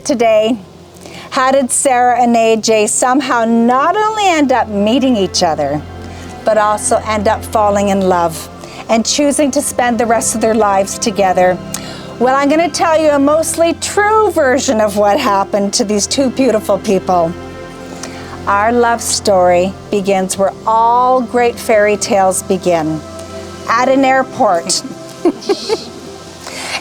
Today, how did Sarah and AJ somehow not only end up meeting each other, but also end up falling in love and choosing to spend the rest of their lives together? Well, I'm going to tell you a mostly true version of what happened to these two beautiful people. Our love story begins where all great fairy tales begin, at an airport.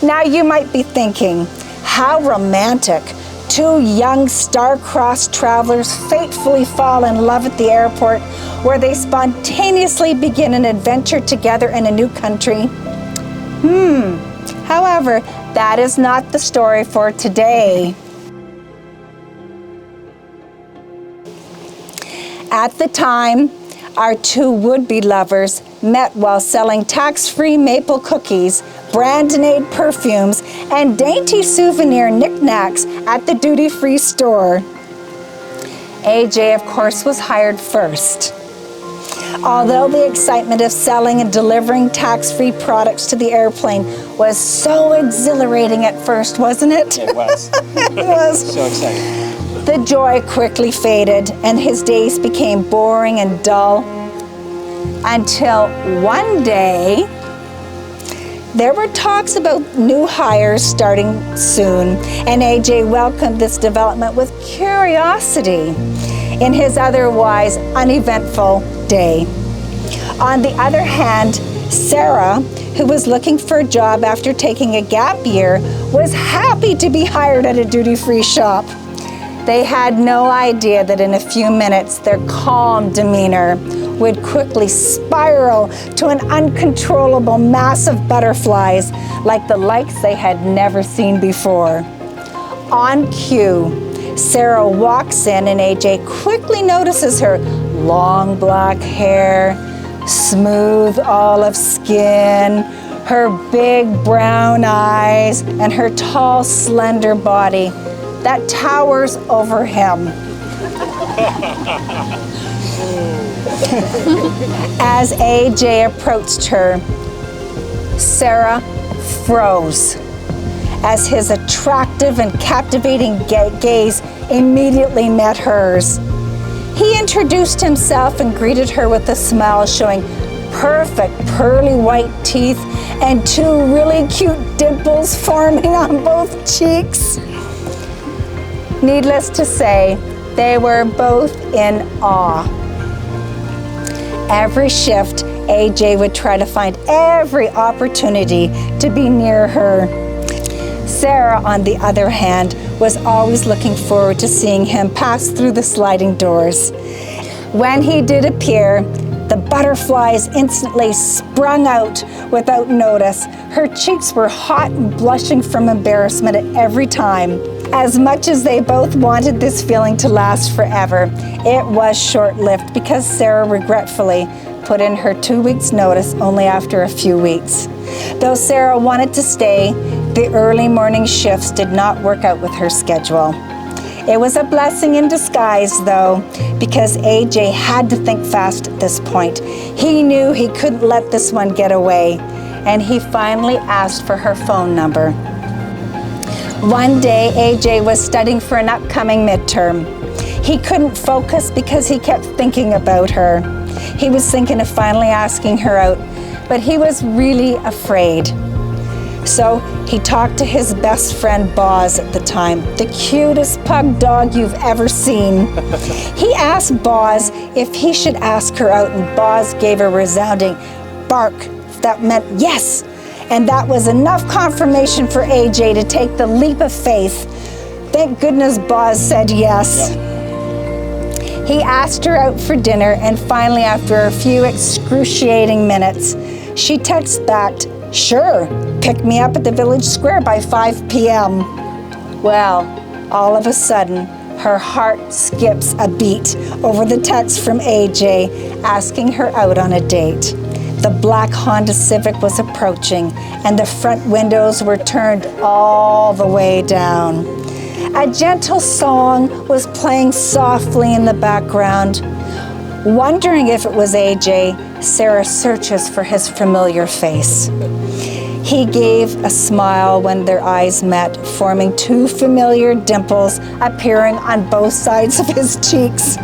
Now you might be thinking, how romantic. Two young star-crossed travelers fatefully fall in love at the airport where they spontaneously begin an adventure together in a new country. However, that is not the story for today. At the time, our two would-be lovers met while selling tax-free maple cookies, brand-name perfumes, and dainty souvenir knickknacks at the duty-free store. AJ, of course, was hired first. Although the excitement of selling and delivering tax-free products to the airplane was so exhilarating at first, wasn't it? It was. It was. So exciting. The joy quickly faded, and his days became boring and dull until one day, there were talks about new hires starting soon, and AJ welcomed this development with curiosity in his otherwise uneventful day. On the other hand, Sarah, who was looking for a job after taking a gap year, was happy to be hired at a duty-free shop. They had no idea that in a few minutes, their calm demeanor would quickly spiral to an uncontrollable mass of butterflies like the likes they had never seen before. On cue, Sarah walks in and AJ quickly notices her long black hair, smooth olive skin, her big brown eyes, and her tall, slender body that towers over him. As AJ approached her, Sarah froze as his attractive and captivating gaze immediately met hers. He introduced himself and greeted her with a smile showing perfect pearly white teeth and two really cute dimples forming on both cheeks. Needless to say, they were both in awe. Every shift, AJ would try to find every opportunity to be near her. Sarah, on the other hand, was always looking forward to seeing him pass through the sliding doors. When he did appear, the butterflies instantly sprung out without notice. Her cheeks were hot and blushing from embarrassment at every time. As much as they both wanted this feeling to last forever, it was short-lived because Sarah regretfully put in her 2 weeks' notice only after a few weeks. Though Sarah wanted to stay, the early morning shifts did not work out with her schedule. It was a blessing in disguise, though, because AJ had to think fast at this point. He knew he couldn't let this one get away, and he finally asked for her phone number. One day, AJ was studying for an upcoming midterm. He couldn't focus because he kept thinking about her. He was thinking of finally asking her out, but he was really afraid. So he talked to his best friend, Boz, at the time, the cutest pug dog you've ever seen. He asked Boz if he should ask her out, and Boz gave a resounding bark that meant yes. And that was enough confirmation for AJ to take the leap of faith. Thank goodness Boz said yes. Yep. He asked her out for dinner, and finally, after a few excruciating minutes, she texted back, "Sure, pick me up at the village square by 5 p.m. Well, all of a sudden, her heart skips a beat over the text from AJ asking her out on a date. The black Honda Civic was approaching, and the front windows were turned all the way down. A gentle song was playing softly in the background. Wondering if it was AJ, Sarah searches for his familiar face. He gave a smile when their eyes met, forming two familiar dimples appearing on both sides of his cheeks.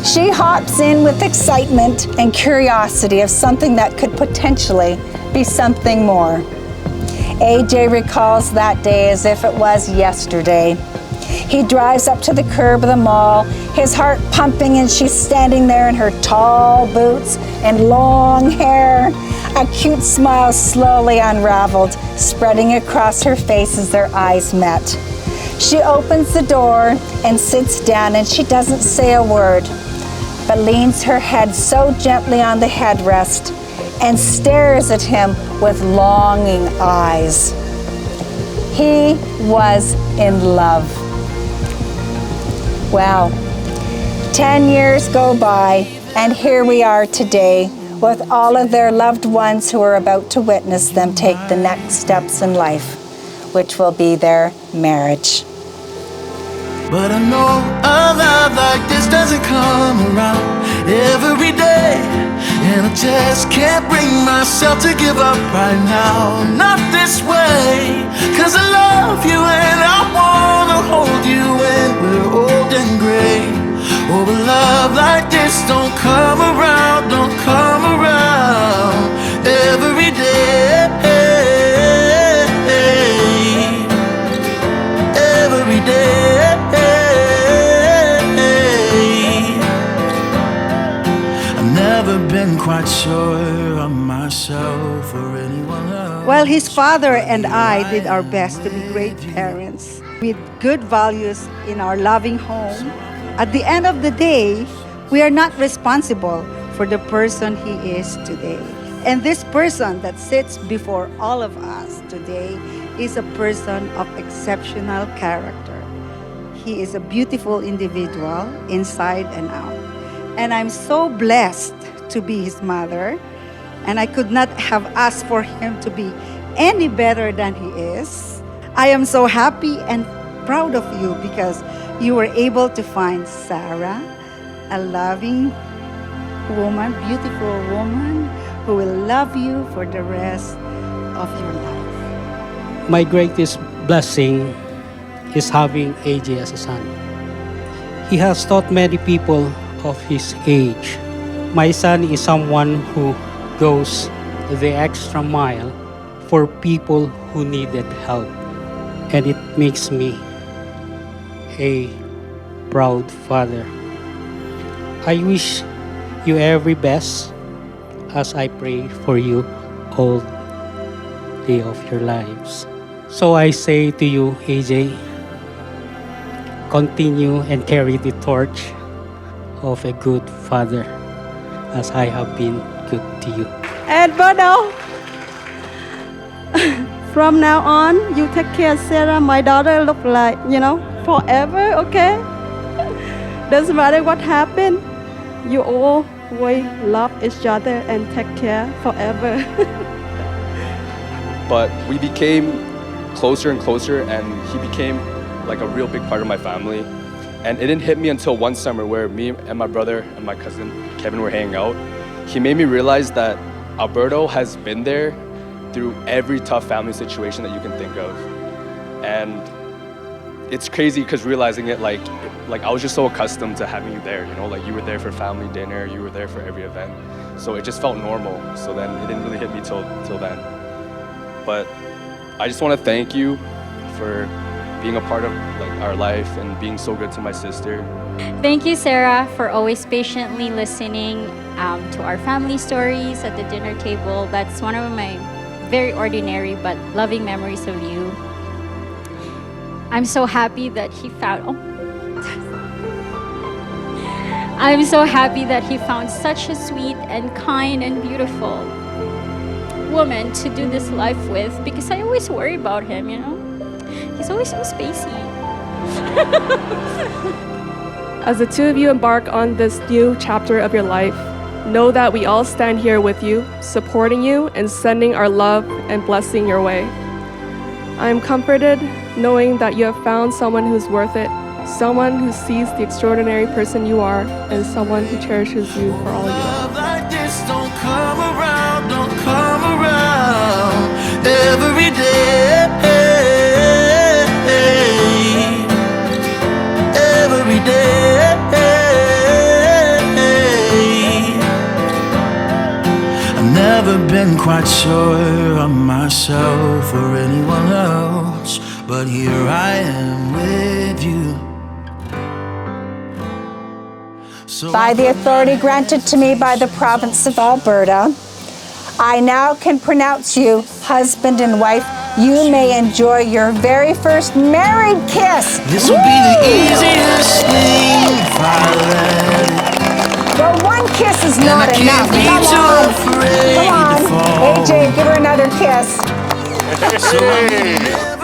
She hops in with excitement and curiosity of something that could potentially be something more. AJ recalls that day as if it was yesterday. He drives up to the curb of the mall, his heart pumping, and she's standing there in her tall boots and long hair. A cute smile slowly unraveled, spreading across her face as their eyes met. She opens the door and sits down, and she doesn't say a word, but leans her head so gently on the headrest and stares at him with longing eyes. He was in love. Wow. 10 years go by, and here we are today with all of their loved ones who are about to witness them take the next steps in life, which will be their marriage. But I know a love like this doesn't come around every day, and I just can't bring myself to give up right now. Not this way, 'cause I love you and I wanna hold you when we're old and gray. Oh, a love like this don't come around every day. Every day. I've never been quite sure of myself or anyone else. Well, his father and I did our best to be great parents with good values in our loving home. At the end of the day, we are not responsible for the person he is today. And this person that sits before all of us today is a person of exceptional character. He is a beautiful individual inside and out. And I'm so blessed to be his mother. And I could not have asked for him to be any better than he is. I am so happy and proud of you because you were able to find Sarah, a loving woman, beautiful woman, who will love you for the rest of your life. My greatest blessing is having AJ as a son. He has taught many people of his age. My son is someone who goes the extra mile for people who needed help, and it makes me a proud father. I wish you every best as I pray for you all day of your lives. So I say to you, AJ, continue and carry the torch of a good father as I have been good to you. And Bono, from now on, you take care of Sarah, my daughter, look like, forever, okay? Doesn't matter what happened, you always love each other and take care forever. But we became closer and closer, and he became like a real big part of my family. And it didn't hit me until one summer where me and my brother and my cousin Kevin were hanging out. He made me realize that Alberto has been there through every tough family situation that you can think of. And it's crazy because realizing it, like I was just so accustomed to having you there, like you were there for family dinner, you were there for every event. So it just felt normal. So then it didn't really hit me till then. But I just want to thank you for being a part of our life and being so good to my sister. Thank you, Sarah, for always patiently listening to our family stories at the dinner table. That's one of my very ordinary but loving memories of you. I'm so happy that he found I'm so happy that he found such a sweet and kind and beautiful woman to do this life with, because I always worry about him, He's always so spacey. As the two of you embark on this new chapter of your life, know that we all stand here with you, supporting you and sending our love and blessing your way. I am comforted knowing that you have found someone who's worth it, someone who sees the extraordinary person you are, and someone who cherishes you for all you are. Love like this don't come around every every day, every day. I've never been quite sure of myself or anyone else, but here I am with you. So By the authority granted to me by the province of Alberta, I now can pronounce you husband and wife. You may enjoy your very first married kiss. this will be the easiest thing if I let it. But one kiss is And not I enough. can't be Come too on. afraid Come to on. fall. AJ, give her another kiss. So I'm gonna never